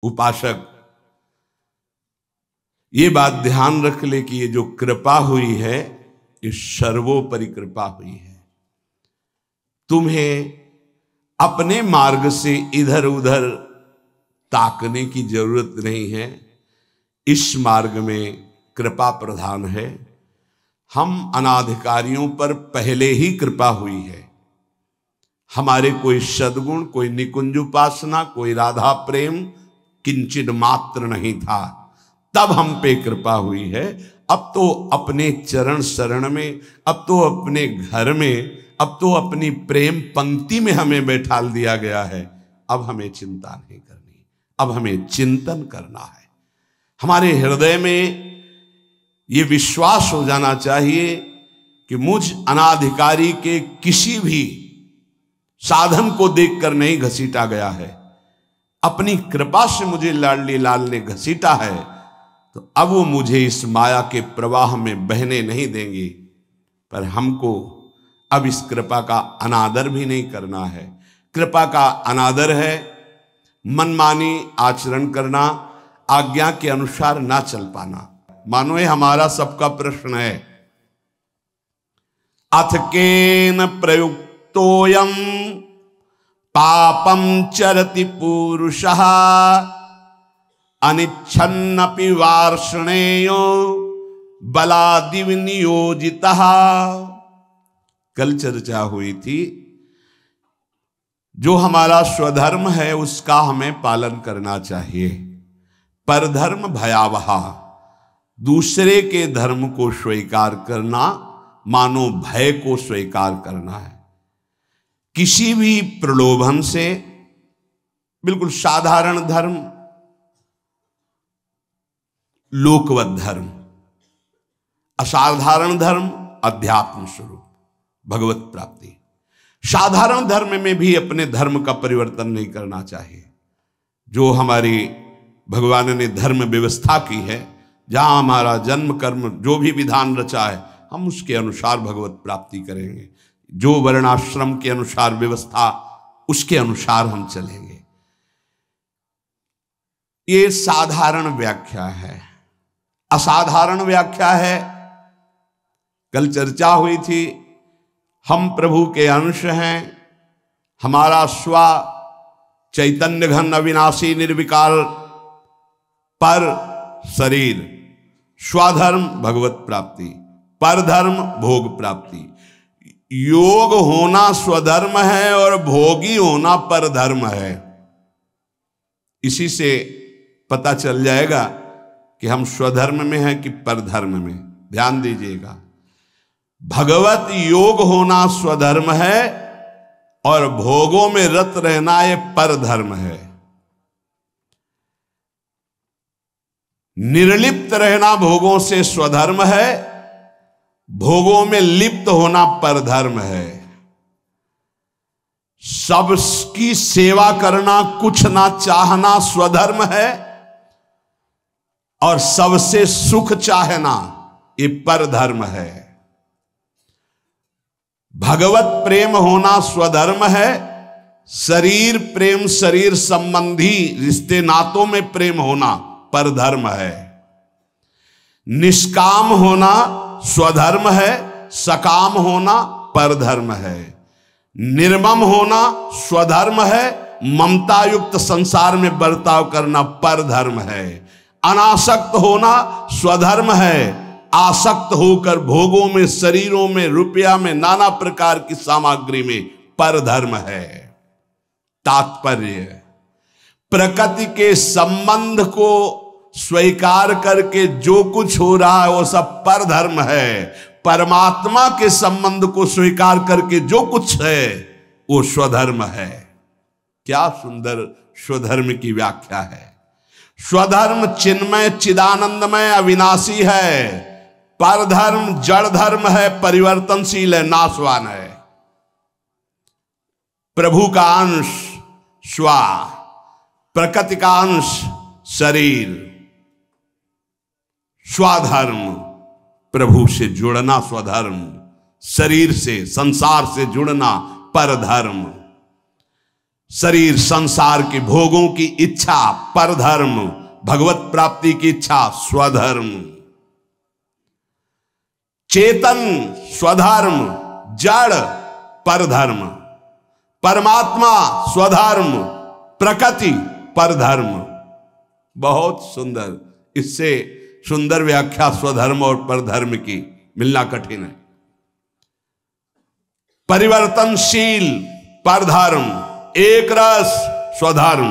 उपासक ये बात ध्यान रख ले कि ये जो कृपा हुई है ये सर्वोपरि कृपा हुई है। तुम्हें अपने मार्ग से इधर उधर ताकने की जरूरत नहीं है। इस मार्ग में कृपा प्रधान है। हम अनाधिकारियों पर पहले ही कृपा हुई है। हमारे कोई सद्गुण, कोई निकुंज उपासना, कोई राधा प्रेम किंचित मात्र नहीं था, तब हम पे कृपा हुई है। अब तो अपने चरण शरण में, अब तो अपने घर में, अब तो अपनी प्रेम पंक्ति में हमें बैठाल दिया गया है। अब हमें चिंता नहीं करनी, अब हमें चिंतन करना है। हमारे हृदय में ये विश्वास हो जाना चाहिए कि मुझ अनाधिकारी के किसी भी साधन को देखकर नहीं घसीटा गया है। अपनी कृपा से मुझे लाडली लाल ने घसीटा है, तो अब वो मुझे इस माया के प्रवाह में बहने नहीं देंगे। पर हमको अब इस कृपा का अनादर भी नहीं करना है। कृपा का अनादर है मनमानी आचरण करना, आज्ञा के अनुसार ना चल पाना। मानो ये हमारा सबका प्रश्न है। अथ केन प्रयुक्तोयम पापम चरति पुरुषः अनिच्छन्नपि वार्ष्णेयो बलादिव नियोजितः। कल चर्चा हुई थी, जो हमारा स्वधर्म है उसका हमें पालन करना चाहिए। परधर्म भयावह, दूसरे के धर्म को स्वीकार करना मानो भय को स्वीकार करना है। किसी भी प्रलोभन से, बिल्कुल साधारण धर्म, लोकवत धर्म, असाधारण धर्म, अध्यात्म स्वरूप, भगवत प्राप्ति। साधारण धर्म में भी अपने धर्म का परिवर्तन नहीं करना चाहिए। जो हमारी भगवान ने धर्म व्यवस्था की है, जहां हमारा जन्म कर्म जो भी विधान रचा है, हम उसके अनुसार भगवत प्राप्ति करेंगे। जो वर्णाश्रम के अनुसार व्यवस्था, उसके अनुसार हम चलेंगे। ये साधारण व्याख्या है। असाधारण व्याख्या है, कल चर्चा हुई थी, हम प्रभु के अंश हैं। हमारा स्व चैतन्य घन अविनाशी निर्विकार पर शरीर, स्वधर्म भगवत प्राप्ति, परधर्म भोग प्राप्ति। योग होना स्वधर्म है और भोगी होना परधर्म है। इसी से पता चल जाएगा कि हम स्वधर्म में हैं कि परधर्म में। ध्यान दीजिएगा, भगवत योग होना स्वधर्म है और भोगों में रत रहना ये परधर्म है। निर्लिप्त रहना भोगों से स्वधर्म है, भोगों में लिप्त होना परधर्म है। सबकी सेवा करना, कुछ ना चाहना स्वधर्म है, और सबसे सुख चाहना ये परधर्म है। भगवत प्रेम होना स्वधर्म है, शरीर प्रेम, शरीर संबंधी रिश्ते नातों में प्रेम होना परधर्म है। निष्काम होना स्वधर्म है, सकाम होना परधर्म है। निर्मम होना स्वधर्म है, ममता युक्त संसार में बर्ताव करना परधर्म है। अनासक्त होना स्वधर्म है, आसक्त होकर भोगों में, शरीरों में, रुपया में, नाना प्रकार की सामग्री में परधर्म है। तात्पर्य, प्रकृति के संबंध को स्वीकार करके जो कुछ हो रहा है वो सब परधर्म है। परमात्मा के संबंध को स्वीकार करके जो कुछ है वो स्वधर्म है। क्या सुंदर स्वधर्म की व्याख्या है। स्वधर्म चिन्मय, चिदानंदमय, अविनाशी है। परधर्म जड़ धर्म है, परिवर्तनशील है, नाशवान है। प्रभु का अंश स्व, प्रकृति का अंश शरीर। स्वधर्म प्रभु से जुड़ना स्वधर्म, शरीर से, संसार से जुड़ना परधर्म। शरीर संसार के भोगों की इच्छा परधर्म, भगवत प्राप्ति की इच्छा स्वधर्म। चेतन स्वधर्म, जड़ परधर्म, परमात्मा स्वधर्म, प्रकृति परधर्म। बहुत सुंदर, इससे सुंदर व्याख्या स्वधर्म और परधर्म की मिलना कठिन है। परिवर्तनशील परधर्म, एक रस स्वधर्म।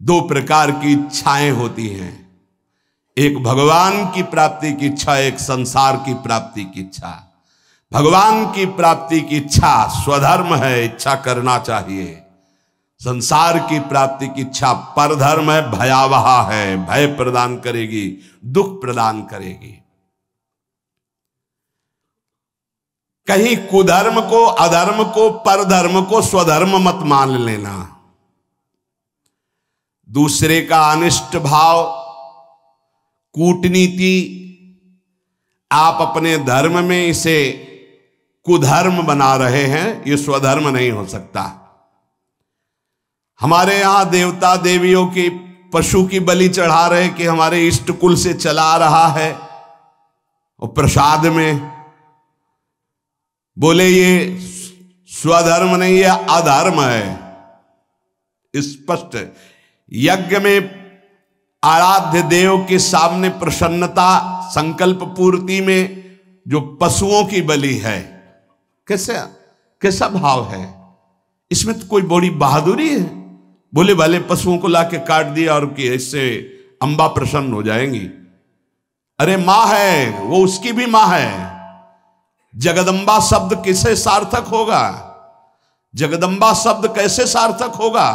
दो प्रकार की इच्छाएं होती हैं, एक भगवान की प्राप्ति की इच्छा, एक संसार की प्राप्ति की इच्छा। भगवान की प्राप्ति की इच्छा स्वधर्म है, इच्छा करना चाहिए। संसार की प्राप्ति की इच्छा परधर्म है, भयावह है, भय प्रदान करेगी, दुख प्रदान करेगी। कहीं कुधर्म को, अधर्म को, परधर्म को स्वधर्म मत मान लेना। दूसरे का अनिष्ट भाव, कूटनीति आप अपने धर्म में इसे कुधर्म बना रहे हैं, ये स्वधर्म नहीं हो सकता। हमारे यहां देवता देवियों की, पशु की बलि चढ़ा रहे कि हमारे इष्ट कुल से चला आ रहा है, और प्रसाद में बोले ये स्वधर्म नहीं है, अधर्म है। स्पष्ट यज्ञ में आराध्य देव के सामने प्रसन्नता, संकल्प पूर्ति में जो पशुओं की बलि है, कैसा भाव है इसमें? तो कोई बड़ी बहादुरी है? बोले भले पशुओं को लाके काट दिया और कि इससे अंबा प्रसन्न हो जाएंगी। अरे मां है वो, उसकी भी मां है। जगदम्बा शब्द किसे सार्थक होगा? जगदम्बा शब्द कैसे सार्थक होगा?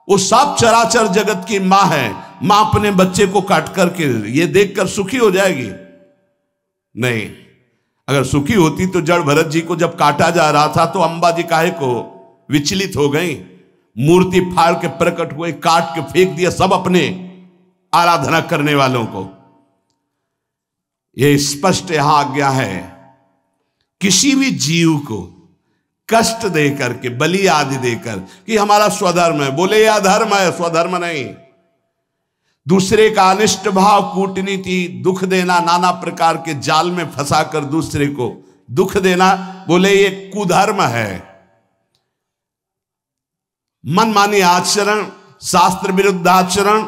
वो सब चराचर जगत की मां है। मां अपने बच्चे को काट करके ये देखकर सुखी हो जाएगी? नहीं। अगर सुखी होती तो जड़ भरत जी को जब काटा जा रहा था तो अंबा जी काहे को विचलित हो गई? मूर्ति फाड़ के प्रकट हुए, काट के फेंक दिया सब अपने आराधना करने वालों को। यह स्पष्ट यहां आज्ञा है, किसी भी जीव को कष्ट देकर के, बलि आदि देकर कि हमारा स्वधर्म है, बोले यह अधर्म है, स्वधर्म नहीं। दूसरे का अनिष्ट भाव, कूटनीति, दुख देना, नाना प्रकार के जाल में फंसाकर दूसरे को दुख देना, बोले ये कुधर्म है। मनमानी आचरण, शास्त्र विरुद्ध आचरण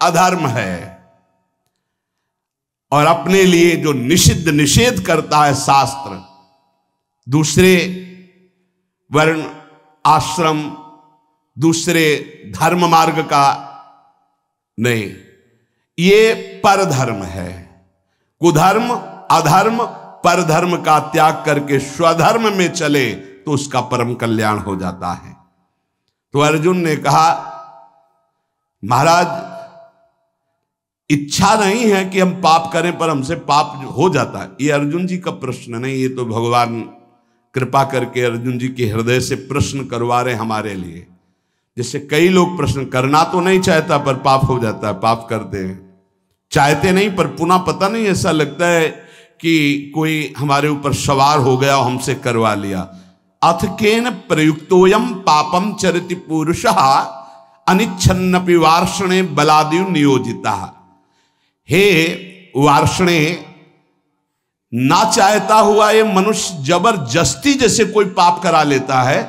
अधर्म है। और अपने लिए जो निषिद्ध निषेध करता है शास्त्र, दूसरे वर्ण आश्रम, दूसरे धर्म मार्ग का नहीं, ये परधर्म है। कुधर्म, अधर्म, परधर्म का त्याग करके स्वधर्म में चले तो उसका परम कल्याण हो जाता है। तो अर्जुन ने कहा, महाराज इच्छा नहीं है कि हम पाप करें, पर हमसे पाप हो जाता है। ये अर्जुन जी का प्रश्न नहीं, ये तो भगवान कृपा करके अर्जुन जी के हृदय से प्रश्न करवा रहे हमारे लिए। जैसे कई लोग प्रश्न करना तो नहीं चाहता पर पाप हो जाता है, पाप करते हैं। चाहते नहीं पर पुनः पता नहीं, ऐसा लगता है कि कोई हमारे ऊपर सवार हो गया, हमसे करवा लिया। अथ केन प्रयुक्तोयम पापम चरति पुरुषः अनिच्छन्नपि वार्ष्णे बलादिव नियोजिता। हे वार्ष्णे, ना चाहता हुआ ये मनुष्य जबरदस्ती जैसे कोई पाप करा लेता है।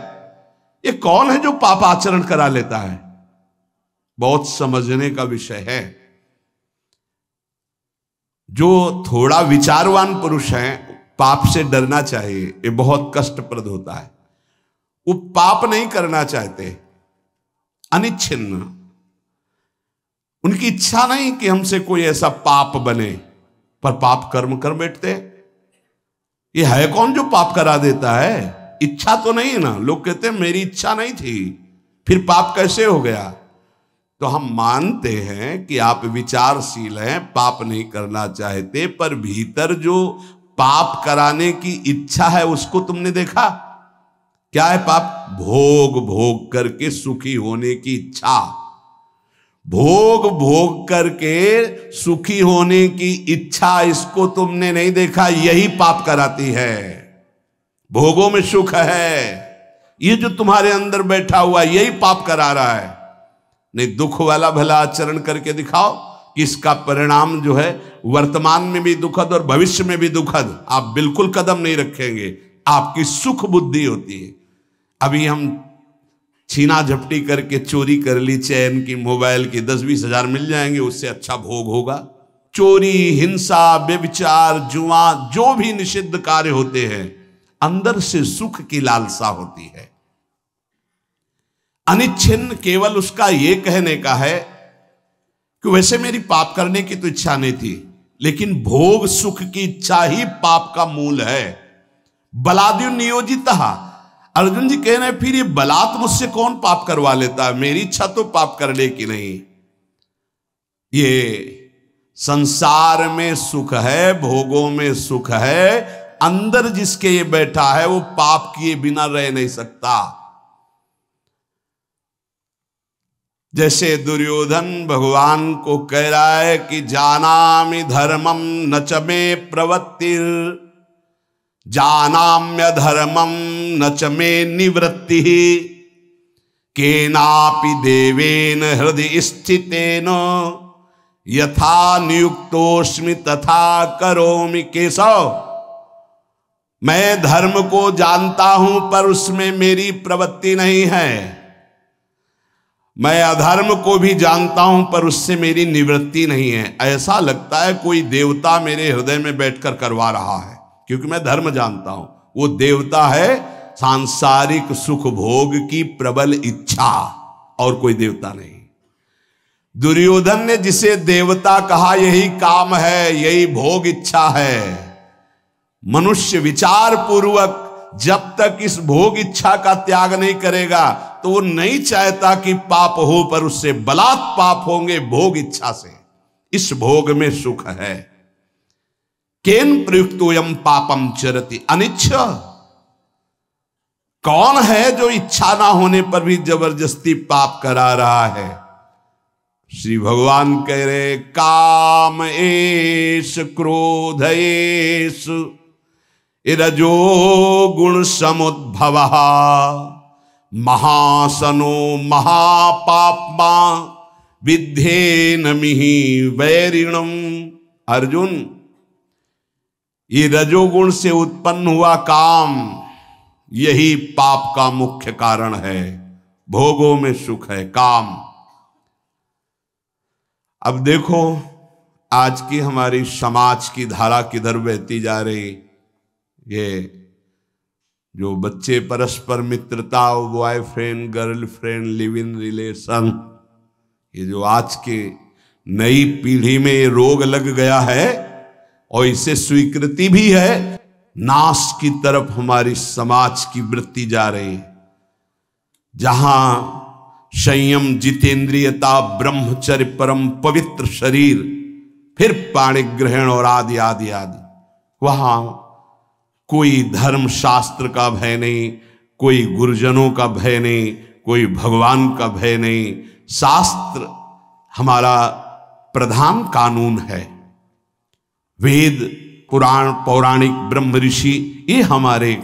ये कौन है जो पाप आचरण करा लेता है? बहुत समझने का विषय है। जो थोड़ा विचारवान पुरुष है, पाप से डरना चाहिए, ये बहुत कष्टप्रद होता है। वो पाप नहीं करना चाहते, अनिच्छिन्न, उनकी इच्छा नहीं कि हमसे कोई ऐसा पाप बने, पर पाप कर्म कर बैठते। ये है कौन जो पाप करा देता है? इच्छा तो नहीं है ना। लोग कहते हैं मेरी इच्छा नहीं थी, फिर पाप कैसे हो गया? तो हम मानते हैं कि आप विचारशील हैं, पाप नहीं करना चाहते, पर भीतर जो पाप कराने की इच्छा है उसको तुमने देखा? क्या है पाप? भोग भोग करके सुखी होने की इच्छा। भोग भोग करके सुखी होने की इच्छा, इसको तुमने नहीं देखा? यही पाप कराती है। भोगों में सुख है। ये जो तुम्हारे अंदर बैठा हुआ यही पाप करा रहा है। नहीं, दुख वाला भला आचरण करके दिखाओ कि इसका परिणाम जो है वर्तमान में भी दुखद और भविष्य में भी दुखद, आप बिल्कुल कदम नहीं रखेंगे। आपकी सुख बुद्धि होती है। अभी हम छीना झपटी करके चोरी कर ली चैन की, मोबाइल की, 10-20 हजार मिल जाएंगे, उससे अच्छा भोग होगा। चोरी, हिंसा, व्यभिचार, जुआ, जो भी निषिद्ध कार्य होते हैं, अंदर से सुख की लालसा होती है। अनिच्छिन्न केवल उसका ये कहने का है कि वैसे मेरी पाप करने की तो इच्छा नहीं थी, लेकिन भोग सुख की इच्छा ही पाप का मूल है। बलाद्यु नियोजितः, अर्जुन जी कह रहे हैं फिर ये बलात् मुझसे कौन पाप करवा लेता है, मेरी इच्छा तो पाप करने की नहीं। ये संसार में सुख है, भोगों में सुख है, अंदर जिसके ये बैठा है वो पाप किए बिना रह नहीं सकता। जैसे दुर्योधन भगवान को कह रहा है कि जानामि धर्मम न च मे प्रवृत्तिर, जानाम्य धर्मम न च मे निवृत्ति, केनापि देवेन हृदय स्थितेन यथा नियुक्तोस्मि तथा करोमि। केशव, मैं धर्म को जानता हूं पर उसमें मेरी प्रवृत्ति नहीं है। मैं अधर्म को भी जानता हूं पर उससे मेरी निवृत्ति नहीं है। ऐसा लगता है कोई देवता मेरे हृदय में बैठकर करवा रहा है, क्योंकि मैं धर्म जानता हूं। वो देवता है सांसारिक सुख भोग की प्रबल इच्छा, और कोई देवता नहीं। दुर्योधन ने जिसे देवता कहा यही काम है, यही भोग इच्छा है। मनुष्य विचार पूर्वक जब तक इस भोग इच्छा का त्याग नहीं करेगा तो वो नहीं चाहता कि पाप हो, पर उससे बलात् पाप होंगे भोग इच्छा से। इस भोग में सुख है। केन प्रयुक्तोयम पापम चरति अनिच्छ, कौन है जो इच्छा ना होने पर भी जबरदस्ती पाप करा रहा है। श्री भगवान कह रहे काम एष क्रोध एष रजो गुण समुद्भवः महासनो महापाप्मा विद्धेनमिहि वैरिणम। अर्जुन, ये रजोगुण से उत्पन्न हुआ काम, यही पाप का मुख्य कारण है। भोगों में सुख है, काम। अब देखो आज की हमारी समाज की धारा किधर बहती जा रही। ये जो बच्चे परस्पर मित्रता, boyfriend girlfriend, live in relation, ये जो आज के नई पीढ़ी में ये रोग लग गया है और इसे स्वीकृति भी है, नाश की तरफ हमारी समाज की वृत्ति जा रही है। जहां संयम, जितेंद्रियता, ब्रह्मचर्य, परम पवित्र शरीर, फिर पाणि ग्रहण और आदि आदि आदि, वहां कोई धर्म शास्त्र का भय नहीं, कोई गुरुजनों का भय नहीं, कोई भगवान का भय नहीं। शास्त्र हमारा प्रधान कानून है। वेद, पुराण, पौराणिक, ब्रह्म ऋषि, ये हमारे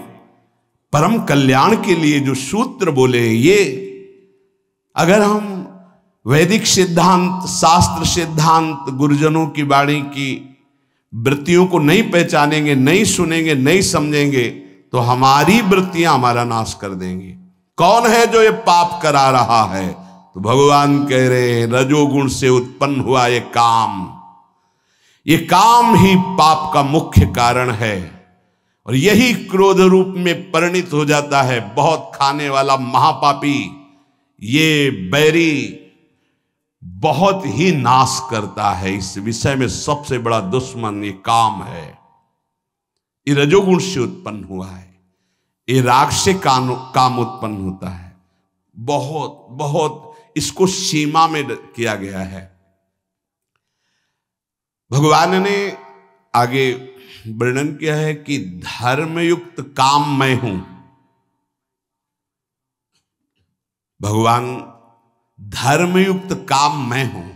परम कल्याण के लिए जो सूत्र बोले, ये अगर हम वैदिक सिद्धांत, शास्त्र सिद्धांत, गुरुजनों की वाणी की वृत्तियों को नहीं पहचानेंगे, नहीं सुनेंगे, नहीं समझेंगे, तो हमारी वृत्तियां हमारा नाश कर देंगी। कौन है जो ये पाप करा रहा है? तो भगवान कह रहे हैं रजोगुण से उत्पन्न हुआ ये काम, ये काम ही पाप का मुख्य कारण है। और यही क्रोध रूप में परिणित हो जाता है। बहुत खाने वाला महापापी, ये बैरी बहुत ही नाश करता है। इस विषय में सबसे बड़ा दुश्मन ये काम है। ये रजोगुण से उत्पन्न हुआ है। ये राग से काम उत्पन्न होता है। बहुत बहुत इसको सीमा में किया गया है। भगवान ने आगे वर्णन किया है कि धर्मयुक्त काम मैं हूं। भगवान धर्मयुक्त काम मैं हूं।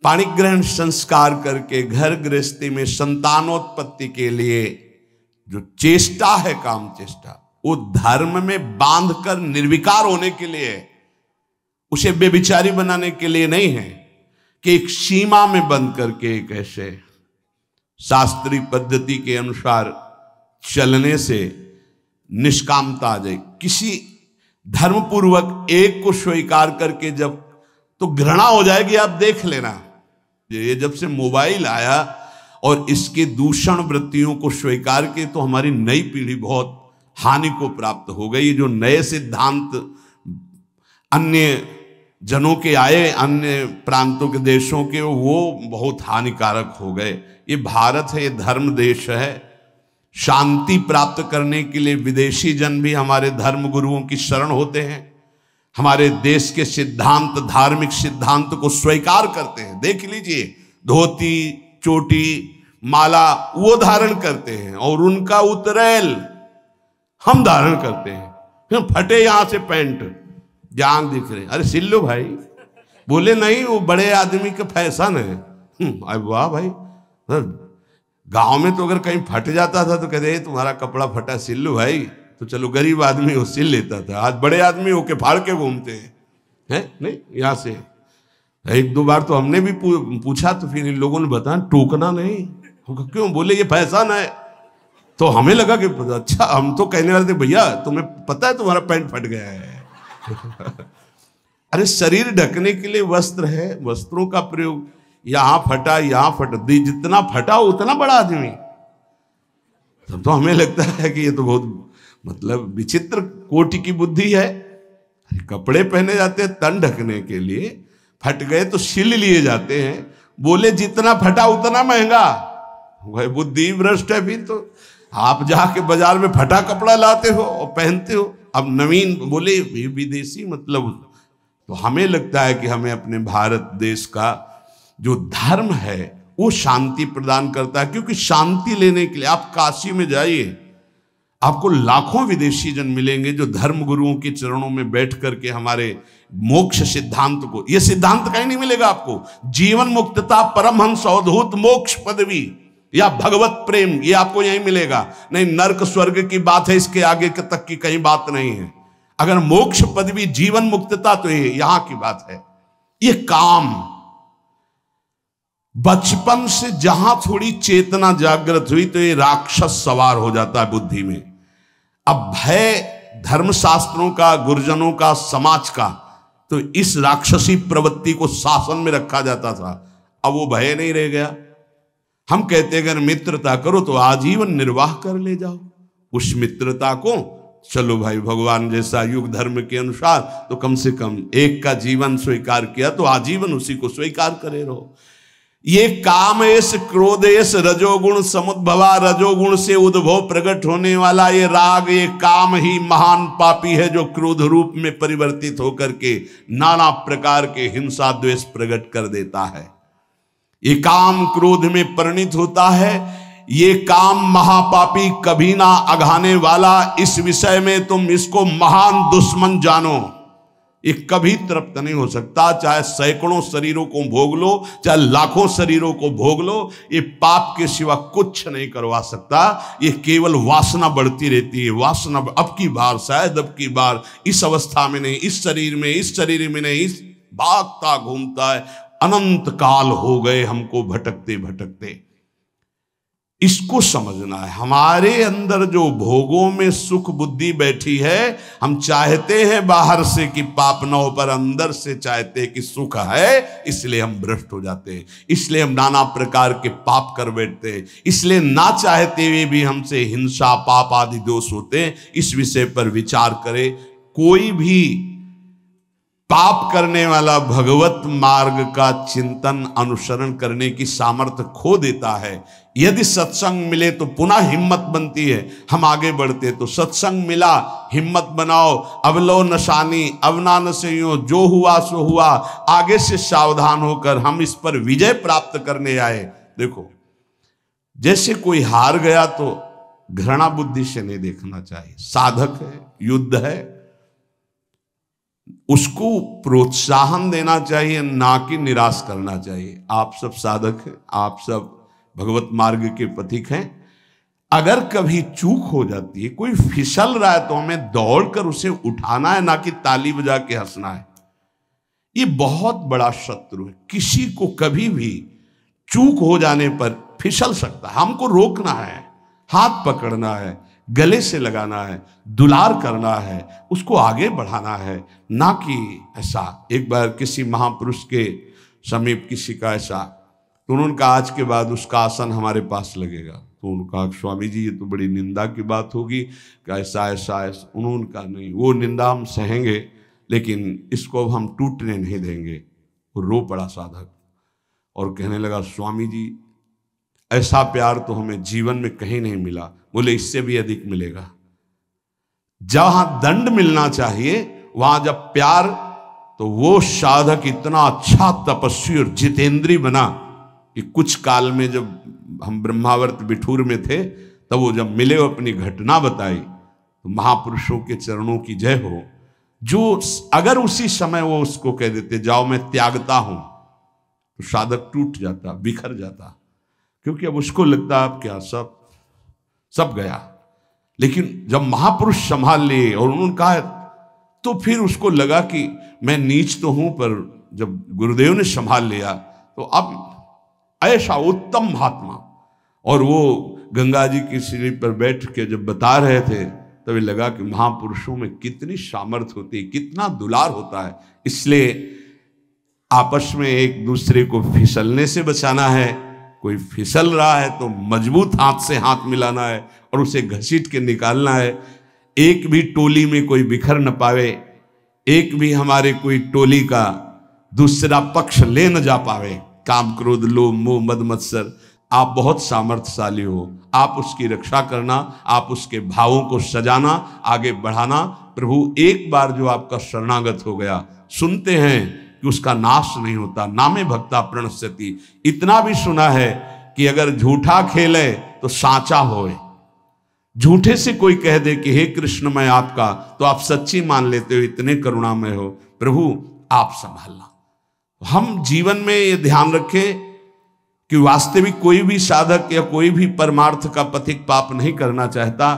पाणिग्रहण संस्कार करके घर गृहस्थी में संतानोत्पत्ति के लिए जो चेष्टा है काम चेष्टा, वो धर्म में बांधकर निर्विकार होने के लिए है, उसे बेविचारी बनाने के लिए नहीं है कि एक सीमा में बंद करके एक ऐसे शास्त्रीय पद्धति के अनुसार चलने से निष्कामता आ जाए। किसी धर्मपूर्वक एक को स्वीकार करके जब तो घृणा हो जाएगी। आप देख लेना, ये जब से मोबाइल आया और इसके दूषण वृत्तियों को स्वीकार के, तो हमारी नई पीढ़ी बहुत हानि को प्राप्त हो गई। जो नए सिद्धांत अन्य जनों के आए, अन्य प्रांतों के देशों के, वो बहुत हानिकारक हो गए। ये भारत है, ये धर्म देश है। शांति प्राप्त करने के लिए विदेशी जन भी हमारे धर्म गुरुओं की शरण होते हैं, हमारे देश के सिद्धांत, धार्मिक सिद्धांत को स्वीकार करते हैं। देख लीजिए, धोती, चोटी, माला वो धारण करते हैं और उनका उतरेल हम धारण करते हैं। फटे यहां से पैंट, जांग दिख रहे, अरे सिल लो भाई। बोले नहीं, वो बड़े आदमी का फैशन है। अरे वाह भाई, गांव में तो अगर कहीं फट जाता था तो कहते तुम्हारा कपड़ा फटा, सिल लो भाई। तो चलो गरीब आदमी वो सिल लेता था, आज बड़े आदमी होके फाड़ के घूमते हैं। नहीं, यहाँ से एक दो बार तो हमने भी पूछा, तो फिर इन लोगों ने बताया टोकना नहीं। क्यों? बोले ये फैशन है। तो हमें लगा कि अच्छा, हम तो कहने वाले थे भैया तुम्हें पता है तुम्हारा पैंट फट गया है। अरे शरीर ढकने के लिए वस्त्र है, वस्त्रों का प्रयोग। यहां फटा, यहां फट, जितना फटा उतना बड़ा आदमी। तब तो हमें लगता है कि ये तो बहुत मतलब विचित्र कोटि की बुद्धि है। कपड़े पहने जाते हैं तन ढकने के लिए, फट गए तो सिल लिए जाते हैं। बोले जितना फटा उतना महंगा। वह बुद्धि भ्रष्ट है। फिर तो आप जाके बाजार में फटा कपड़ा लाते हो और पहनते हो। अब नवीन बोले विदेशी, मतलब तो हमें लगता है कि हमें अपने भारत देश का जो धर्म है वो शांति प्रदान करता है। क्योंकि शांति लेने के लिए आप काशी में जाइए, आपको लाखों विदेशी जन मिलेंगे जो धर्म गुरुओं के चरणों में बैठ करके हमारे मोक्ष सिद्धांत को, ये सिद्धांत कहीं नहीं मिलेगा आपको। जीवन मुक्तता, परमहंस अवधूत मोक्ष पदवी या भगवत प्रेम, ये आपको यहीं मिलेगा। नहीं, नर्क स्वर्ग की बात है, इसके आगे तक की कहीं बात नहीं है। अगर मोक्ष पदवी, जीवन मुक्तता, तो ये यहां की बात है। ये काम बचपन से जहां थोड़ी चेतना जागृत हुई तो ये राक्षस सवार हो जाता है बुद्धि में। अब भय धर्मशास्त्रों का, गुरुजनों का, समाज का, तो इस राक्षसी प्रवृत्ति को शासन में रखा जाता था। अब वो भय नहीं रह गया। हम कहते अगर मित्रता करो तो आजीवन निर्वाह कर ले जाओ। उस मित्रता को चलो भाई, भगवान जैसा युग धर्म के अनुसार, तो कम से कम एक का जीवन स्वीकार किया तो आजीवन उसी को स्वीकार करे रहो। ये कामेश, क्रोधेश, रजोगुण समुद्भवा, रजोगुण से उद्भव प्रकट होने वाला ये राग, ये काम ही महान पापी है, जो क्रोध रूप में परिवर्तित होकर के नाना प्रकार के हिंसा द्वेष प्रकट कर देता है। ये काम क्रोध में परिणित होता है। ये काम महापापी, कभी ना अघाने वाला। इस विषय में तुम इसको महान दुश्मन जानो। ये कभी तृप्त नहीं हो सकता, चाहे सैकड़ों शरीरों को भोग लो, चाहे लाखों शरीरों को भोग लो, ये पाप के सिवा कुछ नहीं करवा सकता। ये केवल वासना बढ़ती रहती है। वासना अब की बार, शायद अब की बार, इस अवस्था में नहीं, इस शरीर में, इस शरीर में नहीं, इस भागता घूमता है। अनंत काल हो गए हमको भटकते भटकते। इसको समझना है। हमारे अंदर जो भोगों में सुख बुद्धि बैठी है, हम चाहते हैं बाहर से कि पाप न हो, पर अंदर से चाहते हैं कि सुख है, इसलिए हम भ्रष्ट हो जाते हैं। इसलिए हम नाना प्रकार के पाप कर बैठते हैं। इसलिए ना चाहते हुए भी हमसे हिंसा, पाप आदि दोष होते हैं। इस विषय पर विचार करें। कोई भी पाप करने वाला भगवत मार्ग का चिंतन, अनुसरण करने की सामर्थ्य खो देता है। यदि सत्संग मिले तो पुनः हिम्मत बनती है, हम आगे बढ़ते। तो सत्संग मिला, हिम्मत बनाओ। अब लो नशानी, अब ना नशेयो, जो हुआ सो हुआ। आगे से सावधान होकर हम इस पर विजय प्राप्त करने आए। देखो, जैसे कोई हार गया तो घृणा बुद्धि से नहीं देखना चाहिए। साधक है, युद्ध है, उसको प्रोत्साहन देना चाहिए, ना कि निराश करना चाहिए। आप सब साधक हैं, आप सब भगवत मार्ग के पथिक हैं। अगर कभी चूक हो जाती है, कोई फिसल रहा है, तो हमें दौड़कर उसे उठाना है, ना कि ताली बजा के हंसना है। ये बहुत बड़ा शत्रु है। किसी को कभी भी चूक हो जाने पर फिसल सकता है। हमको रोकना है, हाथ पकड़ना है, गले से लगाना है, दुलार करना है, उसको आगे बढ़ाना है, ना कि ऐसा। एक बार किसी महापुरुष के समीप किसी का ऐसा, तो उन्होंने कहा आज के बाद उसका आसन हमारे पास लगेगा। तो उन्होंने कहा स्वामी जी ये तो बड़ी निंदा की बात होगी कि ऐसा ऐसा ऐसा। उन्होंने कहा नहीं, वो निंदा हम सहेंगे, लेकिन इसको हम टूटने नहीं देंगे। वो रो पड़ा साधक और कहने लगा स्वामी जी ऐसा प्यार तो हमें जीवन में कहीं नहीं मिला। बोले इससे भी अधिक मिलेगा। जहां दंड मिलना चाहिए वहां जब प्यार, तो वो साधक इतना अच्छा तपस्वी और जितेंद्री बना कि कुछ काल में जब हम ब्रह्मावर्त बिठूर में थे, तब वो जब मिले, वो अपनी घटना बताई, तो महापुरुषों के चरणों की जय हो। जो अगर उसी समय वो उसको कह देते जाओ मैं त्यागता हूं, तो साधक टूट जाता, बिखर जाता, क्योंकि अब उसको लगता अब क्या सब गया। लेकिन जब महापुरुष संभाल लिए और उन्होंने कहा, तो फिर उसको लगा कि मैं नीच तो हूं, पर जब गुरुदेव ने संभाल लिया तो अब ऐसा उत्तम महात्मा। और वो गंगा जी की सीढ़ी पर बैठ के जब बता रहे थे, तभी लगा कि महापुरुषों में कितनी सामर्थ्य होती है, कितना दुलार होता है। इसलिए आपस में एक दूसरे को फिसलने से बचाना है। कोई फिसल रहा है तो मजबूत हाथ से हाथ मिलाना है और उसे घसीट के निकालना है। एक भी टोली में कोई बिखर न पावे, एक भी हमारे कोई टोली का दूसरा पक्ष ले न जा पावे। काम क्रोध लोभ मोह मद मत्सर, आप बहुत सामर्थ्यशाली हो, आप उसकी रक्षा करना, आप उसके भावों को सजाना, आगे बढ़ाना। प्रभु एक बार जो आपका शरणागत हो गया, सुनते हैं कि उसका नाश नहीं होता, नामे भक्ता प्रणश्यति। इतना भी सुना है कि अगर झूठा खेले तो साचा होए। झूठे से कोई कह दे कि हे कृष्ण मैं आपका, तो आप सच्ची मान लेते हो, इतने करुणामय हो। प्रभु आप संभालना। हम जीवन में ये ध्यान रखें कि वास्तविक कोई भी साधक या कोई भी परमार्थ का पथिक पाप नहीं करना चाहता,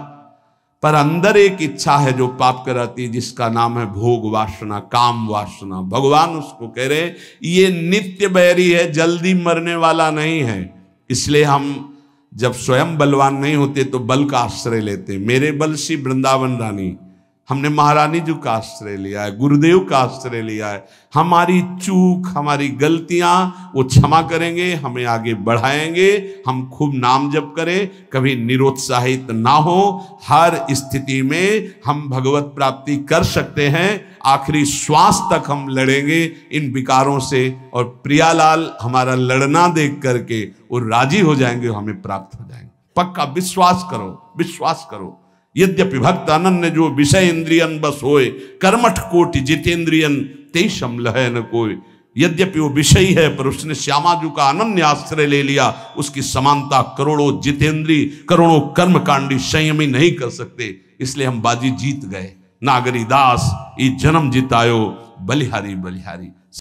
पर अंदर एक इच्छा है जो पाप कराती है, जिसका नाम है भोग वासना, काम वासना। भगवान उसको कह रहे ये नित्य बैरी है, जल्दी मरने वाला नहीं है। इसलिए हम जब स्वयं बलवान नहीं होते तो बल का आश्रय लेते। मेरे बल सी वृंदावन रानी, हमने महारानी जी का आश्रय लिया है, गुरुदेव का आश्रय लिया है। हमारी चूक, हमारी गलतियां वो क्षमा करेंगे, हमें आगे बढ़ाएंगे। हम खूब नाम जप करें, कभी निरुत्साहित ना हो। हर स्थिति में हम भगवत प्राप्ति कर सकते हैं। आखिरी श्वास तक हम लड़ेंगे इन विकारों से, और प्रियालाल हमारा लड़ना देख करके वो राजी हो जाएंगे, हमें प्राप्त हो जाएंगे। पक्का विश्वास करो, विश्वास करो। यद्यपि भक्त अनन्य जो विषय इंद्रियन बस होए, कर्मठ कोटि जितेंद्रियन तेषम लहै न कोई। यद्यपि वो विषयी है, पर उसने श्यामाजू का अनन्य आश्रय ले लिया। उसकी समानता करोड़ों जितेंद्री, करोड़ों कर्मकांडी संयमी नहीं कर सकते। इसलिए हम बाजी जीत गए। नागरी दास ये जन्म जितायो, बलिहारी बलिहारी।